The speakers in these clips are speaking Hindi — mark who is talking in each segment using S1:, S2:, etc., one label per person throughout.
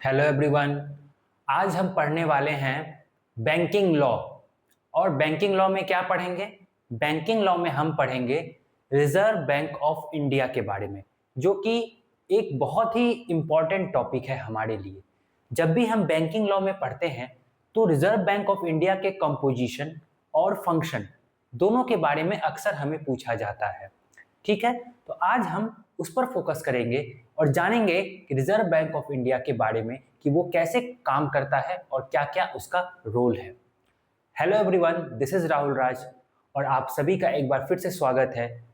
S1: Hello everyone. आज हम पढ़ने वाले हैं बैंकिंग लॉ। और बैंकिंग लॉ में क्या पढ़ेंगे? बैंकिंग लॉ में हम पढ़ेंगे रिजर्व बैंक ऑफ इंडिया के बारे में, जो कि एक बहुत ही इम्पॉर्टेंट टॉपिक है हमारे लिए। जब भी हम बैंकिंग लॉ में पढ़ते हैं तो रिजर्व बैंक ऑफ इंडिया के कंपोजिशन और फंक्शन दोनों के बारे में अक्सर हमें पूछा जाता है। ठीक है, तो आज हम उस पर फोकस करेंगे और जानेंगे कि रिजर्व बैंक ऑफ इंडिया के बारे में कि वो कैसे काम करता है और क्या-क्या उसका रोल है। Hello everyone, this is Rahul Raj और आप सभी का एक बार फिर से स्वागत है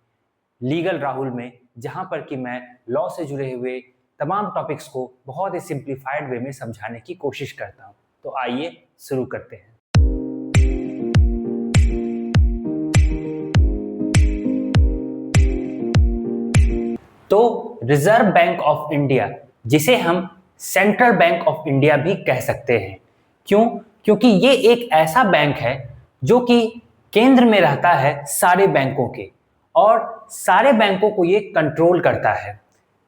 S1: लीगल राहुल में, जहां पर कि मैं लॉ से जुड़े हुए तमाम टॉपिक्स को बहुत ही सिंप्लीफाइड वे में समझाने की कोशिश करता हूं। तो आइए शुरू करते हैं। तो रिजर्व बैंक ऑफ इंडिया, जिसे हम सेंट्रल बैंक ऑफ इंडिया भी कह सकते हैं, क्यों? क्योंकि ये एक ऐसा बैंक है जो कि केंद्र में रहता है सारे बैंकों के और सारे बैंकों को ये कंट्रोल करता है।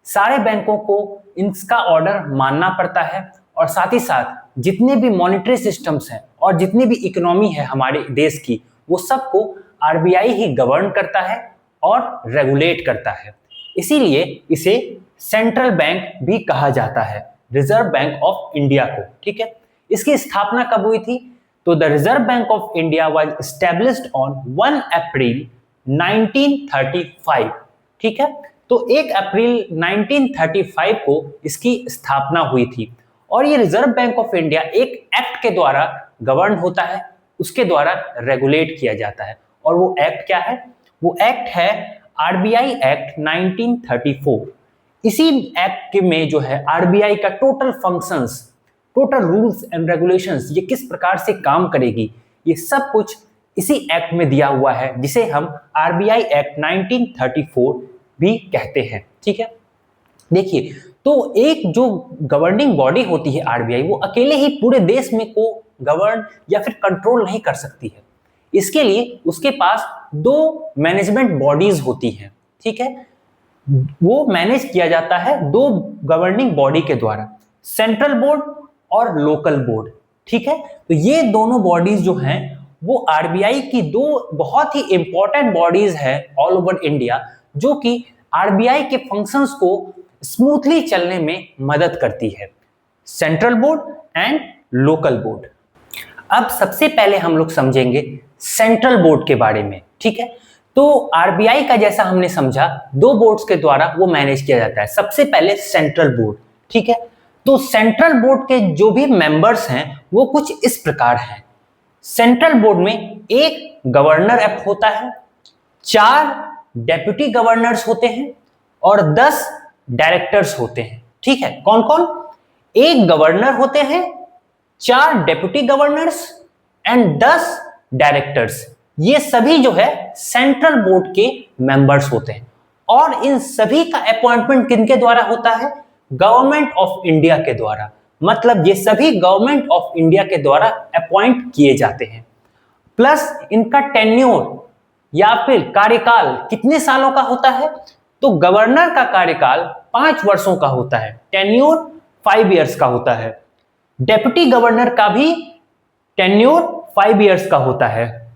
S1: सारे बैंकों को इसका ऑर्डर मानना पड़ता है और साथ ही साथ जितने भी मॉनेटरी सिस्टम्स हैं और जितनी भी इकोनॉमी है हमारे देश की, वो सबको आरबीआई ही गवर्न करता है और रेगुलेट करता है। इसीलिए इसे सेंट्रल बैंक भी कहा जाता है, रिजर्व बैंक ऑफ इंडिया को। ठीक है, इसकी स्थापना कब हुई थी? तो the reserve bank of India was established on 1 अप्रैल 1935। ठीक है, तो 1 अप्रैल 1935 को इसकी स्थापना हुई थी और ये रिजर्व बैंक ऑफ इंडिया एक एक्ट के द्वारा गवर्न होता है, उसके द्वारा रेगुलेट किया जाता है। और वो एक्ट क्या है? वो एक्ट है आरबीआई एक्ट 1934। इसी एक्ट में जो है आरबीआई का total functions, total rules and regulations, ये किस प्रकार से काम करेगी, ये सब कुछ इसी एक्ट में दिया हुआ है, जिसे हम आरबीआई एक्ट 1934 भी कहते हैं। ठीक है, देखिए, तो एक जो गवर्निंग बॉडी होती है आरबीआई, वो अकेले ही पूरे देश में को गवर्न या फिर कंट्रोल नहीं कर सकती है। इसके लिए उसके पास दो मैनेजमेंट बॉडीज होती हैं। ठीक है, वो मैनेज किया जाता है दो गवर्निंग बॉडी के द्वारा, सेंट्रल बोर्ड और लोकल बोर्ड। ठीक है, तो ये दोनों बॉडीज जो हैं वो आरबीआई की दो बहुत ही इंपॉर्टेंट बॉडीज है ऑल ओवर इंडिया, जो कि आरबीआई के फंक्शंस को स्मूथली चलने में मदद करती है, central board and local board. अब सबसे पहले हम लोग समझेंगे सेंट्रल बोर्ड के बारे में। ठीक है, तो आरबीआई का जैसा हमने समझा, दो बोर्ड्स के द्वारा वो मैनेज किया जाता है। सबसे पहले सेंट्रल बोर्ड। ठीक है, तो सेंट्रल बोर्ड के जो भी मेंबर्स हैं वो कुछ इस प्रकार हैं। सेंट्रल बोर्ड में एक गवर्नर ऐप होता है, 4 डेप्यूटी गवर्नर्स होते हैं और 10 डायरेक्टर्स होते हैं। ठीक है, कौन कौन? एक गवर्नर होते हैं, 4 डेप्यूटी गवर्नर्स एंड 10 डायरेक्टर्स। ये सभी जो है सेंट्रल बोर्ड के मेंबर्स होते हैं और इन सभी का अपॉइंटमेंट किनके द्वारा होता है? गवर्नमेंट ऑफ इंडिया के द्वारा। मतलब ये सभी गवर्नमेंट ऑफ इंडिया के द्वारा अपॉइंट किए जाते हैं। प्लस इनका टेन्योर या फिर कार्यकाल कितने सालों का होता है? तो गवर्नर का कार्यकाल 5 वर्षों का होता है, टेन्योर 5 इयर्स का होता है। डेप्यूटी गवर्नर का भी टेन्योर 5 इयर्स का होता है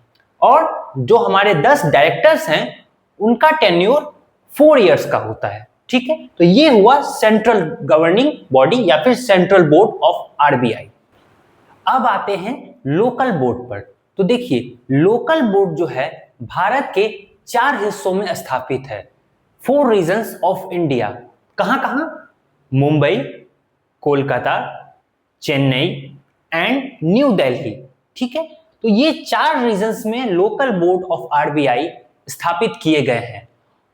S1: और जो हमारे 10 डायरेक्टर्स हैं उनका टेन्योर 4 इयर्स का होता है। ठीक है, तो ये हुआ सेंट्रल गवर्निंग बॉडी या फिर सेंट्रल बोर्ड ऑफ आरबीआई। अब आते हैं लोकल बोर्ड पर। तो देखिए, लोकल बोर्ड जो है भारत के 4 हिस्सों में स्थापित है, 4 रीजन्स ऑफ इंडिया। कहां कहां? Mumbai, Kolkata, Chennai and new Delhi. ठीक है, तो ये 4 रीजन्स में लोकल बोर्ड ऑफ आरबीआई स्थापित किए गए हैं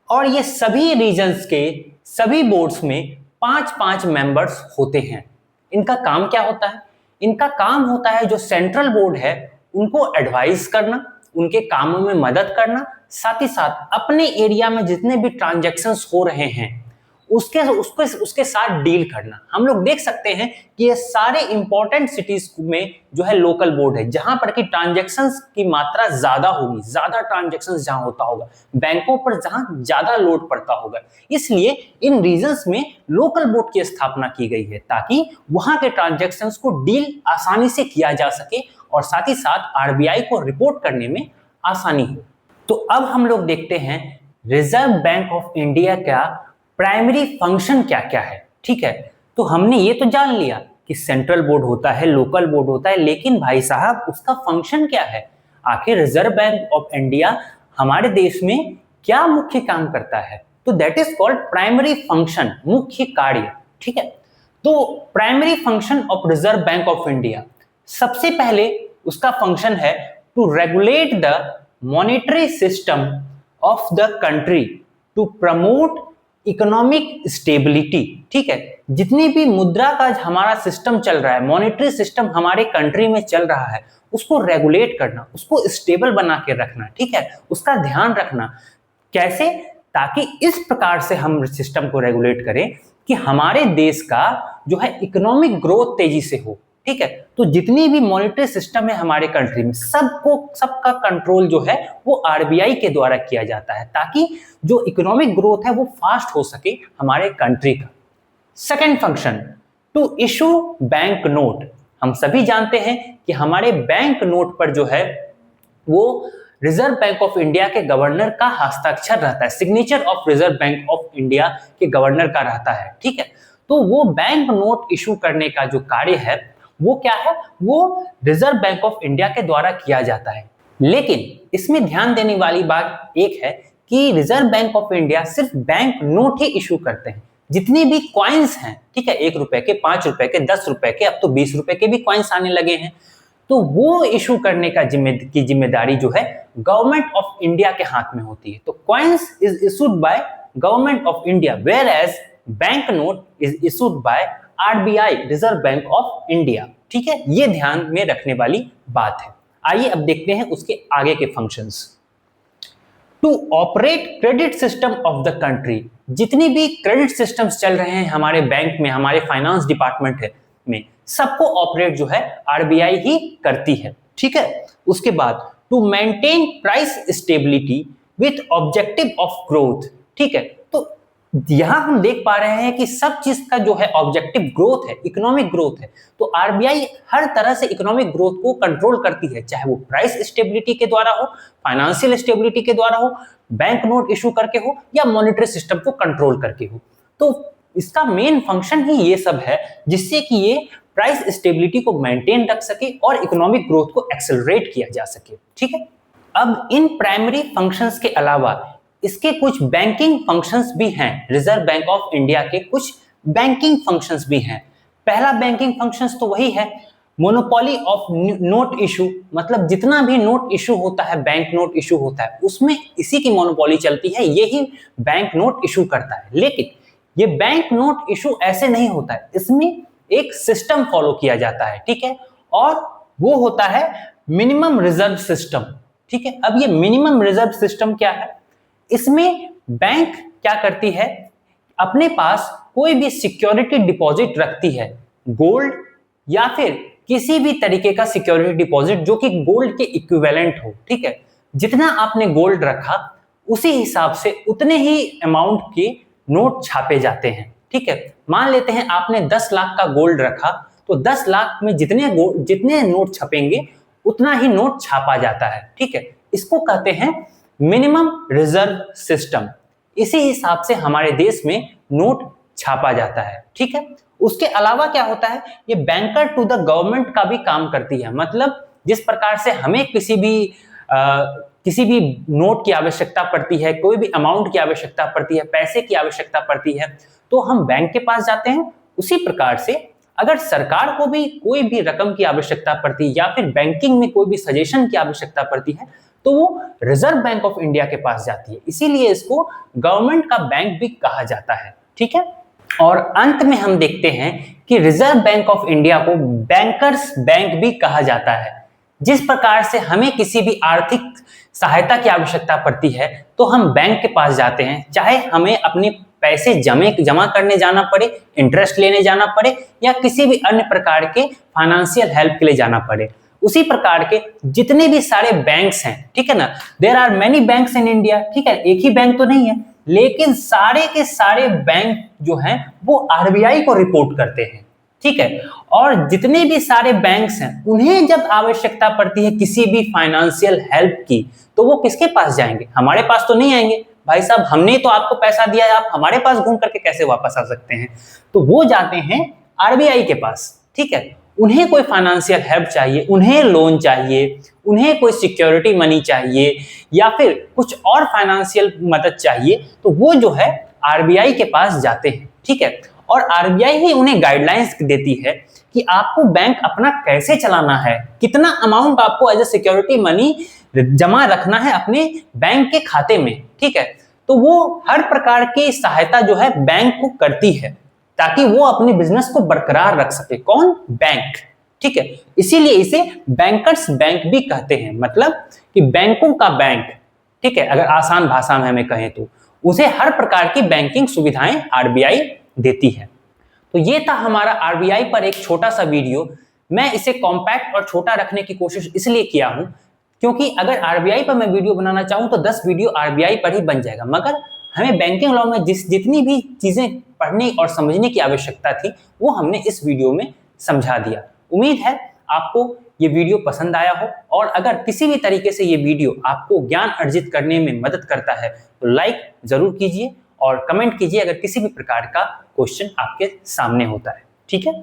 S1: और ये सभी रीजन्स के सभी बोर्ड्स में 5-5 मेंबर्स होते हैं। इनका काम क्या होता है? इनका काम होता है जो सेंट्रल बोर्ड है उनको एडवाइस करना, उनके कामों में मदद करना, साथ ही साथ अपने एरिया में जितने भी ट्रांजैक्शंस हो रहे हैं उसके साथ डील करना। हम लोग देख सकते हैं कि ये सारे इंपॉर्टेंट सिटीज में जो है लोकल बोर्ड है, जहां पर कि ट्रांजैक्शंस की मात्रा ज्यादा होगी, ज्यादा ट्रांजैक्शंस जहां होता होगा, बैंकों पर जहां ज्यादा लोड पड़ता होगा, इसलिए इन रीजन्स में लोकल बोर्ड की स्थापना की गई है ताकि वहां के ट्रांजैक्शंस को डील आसानी से किया जा सके और साथ ही साथ आरबीआई को रिपोर्ट करने में आसानी हो। तो अब हम लोग देखते हैं रिजर्व बैंक ऑफ इंडिया का प्राइमरी फंक्शन क्या क्या है। ठीक है, तो हमने ये तो जान लिया कि सेंट्रल बोर्ड होता है, लोकल बोर्ड होता है, लेकिन भाई साहब उसका फंक्शन क्या है? आखिर रिजर्व बैंक ऑफ इंडिया हमारे देश में क्या मुख्य काम करता है? तो that is called primary function, मुख्य कार्य। ठीक है, तो primary function of reserve bank of India, सबसे पहले उसका फंक्शन है to regulate the monetary system of the country to promote economic stability. ठीक है, जितनी भी मुद्रा का हमारा सिस्टम चल रहा है, मॉनेटरी सिस्टम हमारे कंट्री में चल रहा है, उसको रेगुलेट करना, उसको स्टेबल बना के रखना। ठीक है, उसका ध्यान रखना। कैसे? ताकि इस प्रकार से हम सिस्टम को रेगुलेट करें कि हमारे देश का जो है इकोनॉमिक ग्रोथ तेजी से हो। ठीक है, तो जितनी भी मॉनेटरी सिस्टम है हमारे कंट्री में, सबका कंट्रोल जो है वो आरबीआई के द्वारा किया जाता है ताकि जो इकोनॉमिक ग्रोथ है वो फास्ट हो सके हमारे कंट्री का। Second function, to issue bank note. हम सभी जानते हैं कि हमारे बैंक नोट पर जो है वो रिजर्व बैंक ऑफ इंडिया के गवर्नर का हस्ताक्षर रहता है, signature of reserve bank of India के गवर्नर का रहता है। ठीक है, तो वो बैंक नोट इशू करने का जो कार्य है वो क्या है? वो रिजर्व बैंक ऑफ इंडिया के द्वारा किया जाता है। लेकिन इसमें ध्यान देने वाली बात एक है कि रिजर्व बैंक ऑफ इंडिया सिर्फ बैंक नोट ही इशू करते हैं। जितने भी कॉइन्स हैं, ठीक है, 1 रुपए के, 5 रुपए के, 10 रुपए के, अब तो 20 रुपए के भी कॉइन्स आने लगे हैं, तो वो इशू करने का जिम्मेदारी जो है गवर्नमेंट ऑफ इंडिया के हाथ में होती है। तो coins is issued by government of India, whereas bank note is issued by RBI, reserve bank of India. ठीक है, ये ध्यान में रखने वाली बात है। आइए अब देखते हैं उसके आगे के functions. To operate credit system of the country, जितनी भी क्रेडिट सिस्टम्स चल रहे हैं हमारे बैंक में, हमारे फाइनेंस डिपार्टमेंट है में, सबको ऑपरेट जो है आरबीआई ही करती है। ठीक है, उसके बाद to maintain price stability with objective of growth. ठीक है, तो यहां हम देख पा रहे हैं कि सब चीज का जो है ऑब्जेक्टिव ग्रोथ है, इकोनॉमिक ग्रोथ है। तो आरबीआई हर तरह से इकोनॉमिक ग्रोथ को कंट्रोल करती है, चाहे वो प्राइस स्टेबिलिटी के द्वारा हो, फाइनेंशियल स्टेबिलिटी के द्वारा हो, बैंक नोट इशू करके हो, या मॉनेटरी सिस्टम को कंट्रोल करके हो। तो इसका मेन फंक्शन ही ये सब है, जिससे कि ये प्राइस स्टेबिलिटी को मेंटेन रख सके और इकोनॉमिक ग्रोथ को एक्सेलरेट किया जा सके। ठीक है, अब इन प्राइमरी फंक्शंस के अलावा इसके कुछ बैंकिंग फंक्शंस भी हैं। रिजर्व बैंक ऑफ इंडिया के कुछ बैंकिंग फंक्शंस भी हैं। पहला बैंकिंग फंक्शंस तो वही है मोनोपोली ऑफ नोट इशू, मतलब जितना भी नोट इशू होता है, बैंक नोट इशू होता है, उसमें इसी की मोनोपोली चलती है, यही बैंक नोट इशू करता है। लेकिन ये बैंक नोट इशू ऐसे नहीं होता है, इसमें एक सिस्टम फॉलो किया जाता है। ठीक है, और वो होता है मिनिमम रिजर्व सिस्टम। ठीक है, अब ये मिनिमम रिजर्व सिस्टम क्या है? इसमें बैंक क्या करती है, अपने पास कोई भी सिक्योरिटी डिपॉजिट रखती है, गोल्ड या फिर किसी भी तरीके का सिक्योरिटी डिपॉजिट जो कि गोल्ड के इक्विवेलेंट हो। ठीक है, जितना आपने गोल्ड रखा उसी हिसाब से उतने ही अमाउंट के नोट छापे जाते हैं। ठीक है, मान लेते हैं आपने 10 लाख का गोल्ड रखा, तो 10 लाख में जितने नोट छपेंगे उतना ही नोट छापा जाता है। ठीक है, इसको कहते हैं मिनिमम रिजर्व सिस्टम। इसी हिसाब से हमारे देश में नोट छापा जाता है। ठीक है, उसके अलावा क्या होता है, ये बैंकर टू द गवर्नमेंट का भी काम करती है। मतलब जिस प्रकार से हमें किसी भी नोट की आवश्यकता पड़ती है, कोई भी अमाउंट की आवश्यकता पड़ती है, पैसे की आवश्यकता पड़ती है, तो हम बैंक के पास जाते हैं। उसी प्रकार से अगर सरकार को भी कोई भी रकम की आवश्यकता पड़ती है या फिर बैंकिंग में कोई भी सजेशन की आवश्यकता पड़ती है, तो वो रिजर्व बैंक ऑफ इंडिया के पास जाती है। इसीलिए इसको गवर्नमेंट का बैंक भी कहा जाता है। ठीक है, और अंत में हम देखते हैं कि रिजर्व बैंक ऑफ इंडिया को बैंकर्स बैंक भी कहा जाता है। जिस प्रकार से हमें किसी भी आर्थिक सहायता की आवश्यकता पड़ती है तो हम बैंक के पास जाते हैं, चाहे हमें अपने पैसे जमा करने जाना पड़े, इंटरेस्ट लेने जाना पड़े या किसी भी अन्य प्रकार के फाइनेंशियल हेल्प के लिए जाना पड़े। उसी प्रकार के जितने भी सारे बैंक्स हैं, ठीक है ना, there are many banks in India, ठीक है, एक ही बैंक तो नहीं है, लेकिन सारे के सारे बैंक जो हैं वो आरबीआई को रिपोर्ट करते हैं, ठीक है। और जितने भी सारे बैंक्स हैं उन्हें जब आवश्यकता पड़ती है किसी भी फाइनेंशियल हेल्प की तो वो किसके पास जाएंगे? हमारे पास तो नहीं आएंगे, भाई साहब हमने तो आपको पैसा दिया है, आप हमारे पास घूम करके कैसे वापस आ सकते हैं? तो वो जाते हैं आरबीआई के पास, ठीक है। उन्हें कोई फाइनेंशियल हेल्प चाहिए, उन्हें लोन चाहिए, उन्हें कोई सिक्योरिटी मनी चाहिए या फिर कुछ और फाइनेंशियल मदद चाहिए तो वो जो है आरबीआई के पास जाते हैं, ठीक है। और आरबीआई ही उन्हें गाइडलाइंस देती है कि आपको बैंक अपना कैसे चलाना है, कितना अमाउंट आपको एज ए सिक्योरिटी मनी जमा रखना है अपने बैंक के खाते में, ठीक है। तो वो हर प्रकार की सहायता जो है बैंक को करती है ताकि वो अपने बिजनेस को बरकरार रख सके। कौन? बैंक, ठीक है। इसीलिए इसे बैंकर्स बैंक भी कहते हैं, मतलब कि बैंकों का बैंक, ठीक है। अगर आसान भाषा में हमें कहें तो उसे हर प्रकार की बैंकिंग सुविधाएं आरबीआई देती है। तो ये था हमारा आरबीआई पर एक छोटा सा वीडियो। मैं इसे कॉम्पैक्ट और छोटा रखने की कोशिश इसलिए किया हूं क्योंकि अगर आरबीआई पर मैं वीडियो बनाना चाहूं तो 10 वीडियो आरबीआई पर ही बन जाएगा, मगर हमें बैंकिंग लॉ में जितनी भी चीजें पढ़ने और समझने की आवश्यकता थी वो हमने इस वीडियो में समझा दिया। उम्मीद है आपको ये वीडियो पसंद आया हो, और अगर किसी भी तरीके से ये वीडियो आपको ज्ञान अर्जित करने में मदद करता है तो लाइक जरूर कीजिए और कमेंट कीजिए अगर किसी भी प्रकार का क्वेश्चन आपके सामने होता है, ठीक है।